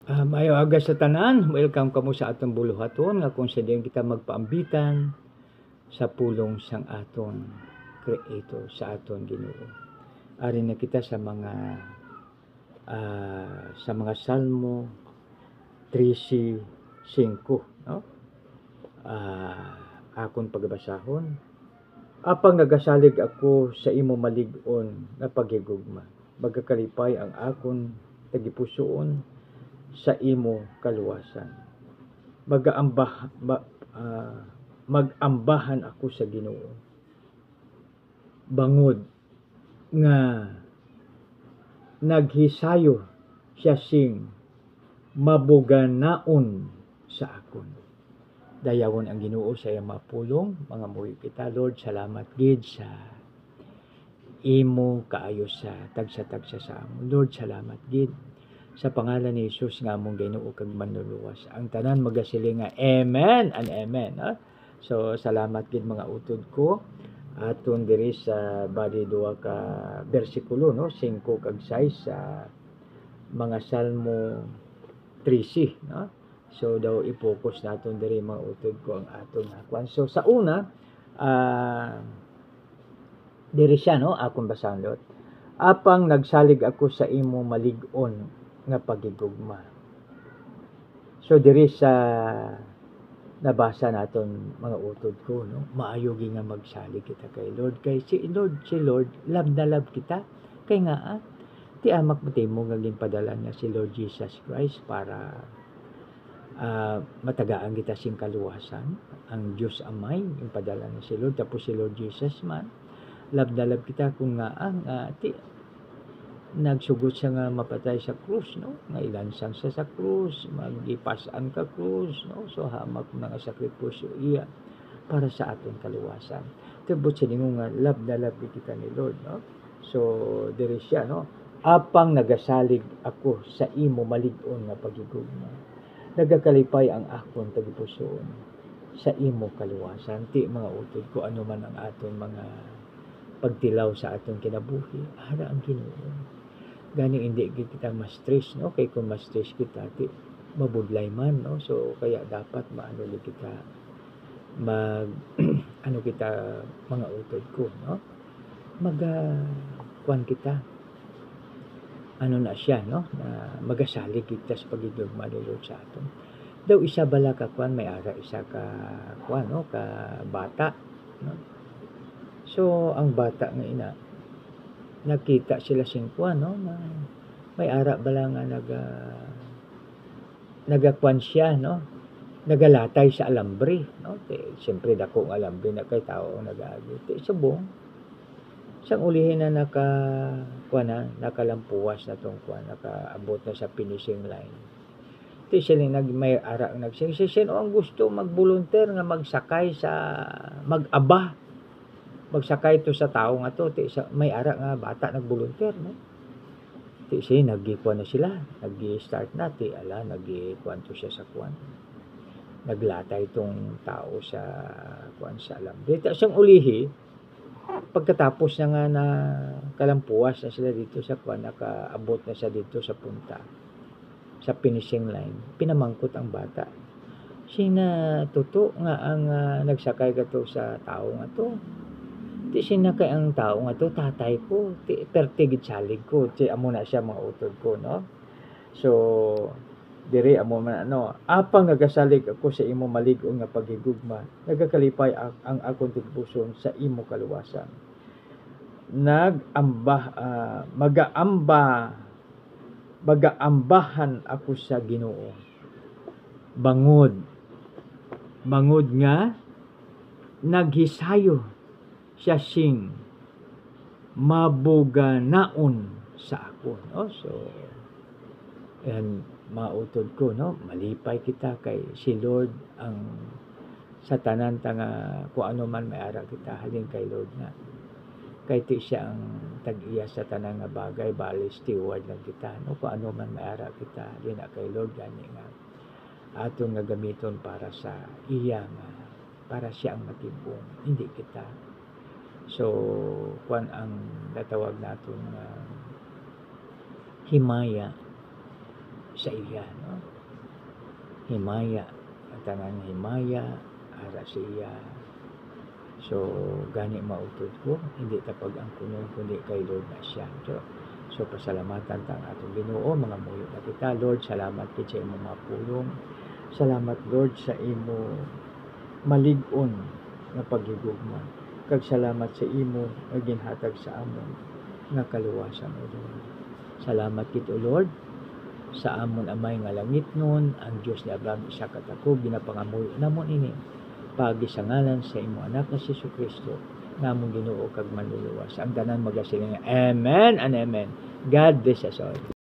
Mayo aga sa tanan, welcome kamo sa atong buluhaton nga kung sa diyan kita magpaambitan sa pulong sang aton Creator, sa aton Ginoo. Ari na kita sa mga Salmo 13:5, no? Akon pagbasahon. Apang nagasalig ako sa imo malig-on nga paghigugma, magakalipay ang akon tagipusoon sa imo kaluwasan. Magambahan ako sa Ginoo. Bangod nga naghisayo siya sing mabuganaon sa akon. Dayawon ang Ginoo sa iyang mapulong, mga muhi kita. Lord, salamat gid sa imo kaayo sa tagsa-tagsa sa amon. Lord, salamat gid sa pangalan ni Jesus nga among Ginoo kag manluluwas. Ang tanan magasiling nga amen and amen. So salamat gid mga utod ko. Aton diri sa bali duha ka bersikulo, no, 5 kag 6 sa mga Salmo 13, no. So daw i-focus naton diri mga utod ko ang aton hakwan. So sa una, diri siya, no, akong basahon lot. Apang nagsalig ako sa imo malig-on nga paghigugma. So diri sa nabasa naton mga utod ko, no, maayo gi nga magsalig kita kay Lord, kay si Lord love na love kita, kay nga ti amak mo nga ginpadala niya si Lord Jesus Christ para matagaan kita sing kaluwasan. Ang Diyos Amay ginpadala niya si Lord, tapos si Lord Jesus man love na love kita kung nga ti nagsugot siya nga mapatay sa krus, no, nga ilansang siya sa krus, magipasan ka krus, no. So hamak na nga sakripisyo iya para sa aton kaluwasan. Tibot siya nga love na love kita ni Lord, no. So diri siya, no, apang nagasalig ako sa imo malig-on nga paghigugma, nagakalipay ang akon tagipusoon sa imo kaluwasan. Ti mga utod ko, ano man ang aton mga pagtilaw sa aton kinabuhi, ara ang Ginoo. Gani hindi kita ma-stress, no, kay kung ma-stress kita ti mabudlay man, no. So kaya dapat maano kita ano kita mga utod ko, no, kwan kita ano na siya, no, na magasalig kita sa pagigugma ni Lord sa aton. Daw isa bala ka kwan, may ara isa ka kwan, no, ka bata, no. So ang bata nga ina nakita sila sing kwan, no, na may ara bala nga nagakwan siya, no, nagalatay sa alambre, no. Siyempre dako ang alambre na kay tao nagaagi. Subong sang ulihin na nakalampuas na tong kwan, nakaabot na sa finishing line. Sila may ara nagsing ang gusto mag-volunteer nga magsakay sa magsakay to sa tao nga to, may ara nga bata nag-volunteer, no. Siya nagikuan na sila, nag-start na nagikuan to siya sa kwan, naglatay tong tao sa kwan sa alambre. Siyang ulihi pagkatapos na nga na kalampuas na sila dito sa kwan, nakaabot na siya dito sa punta sa finishing line, pinamangkot ang bata. Sina tuto nga ang nagsakay ka to sa tao nga to. Ti sinakay ang tao nga to, tatay ko, ti pertigid salig ko, ti amo na siya mga utod ko, no. So diri amo man, ano, apang nagasalig ako sa imo malig-on nga paghigugma, nagakalipay ang akong tigpuson sa imo kaluwasan. Magaambahan ako sa Ginoo. Bangod nga naghisayo siya sing mabuganaon sa akon, no. So and mautod ko, no, malipay kita kay si Lord ang sa tanan nga kung ano man may ara kita halin kay Lord nga, kay ti siya ang tag-iya sa tanan nga bagay, bali steward lang kita, no, kung ano man may ara kita halin kay Lord, gani nga aton nga gamiton para sa iya nga, para siya ang matibong, hindi kita. So kwan ang natawag naton himaya sa iya, no? Himaya, ang tanan himaya ara sa iya. So gani mautod ko, hindi tapag ang kuno kundi kay Lord na siya. So pasalamatan ta ang atong Ginoo, mga muyo na kita. Lord, salamat kit sa imong mga pulong. Salamat Lord sa imo malig-on nga paghigugma. Kag salamat sa imo nga ginhatag sa amon nga kaluwasan, O Lord. Salamat kit, O Lord, sa amon amay nga langit nun, ang Diyos ni Abraham, Isaac at Jacob, ginapangamuyo namon ini pagi sa ngalan sa imo anak na si Jesucristo, namong Ginoo kag manluluwas. Ang tanan magasiling amen and amen. God bless us all.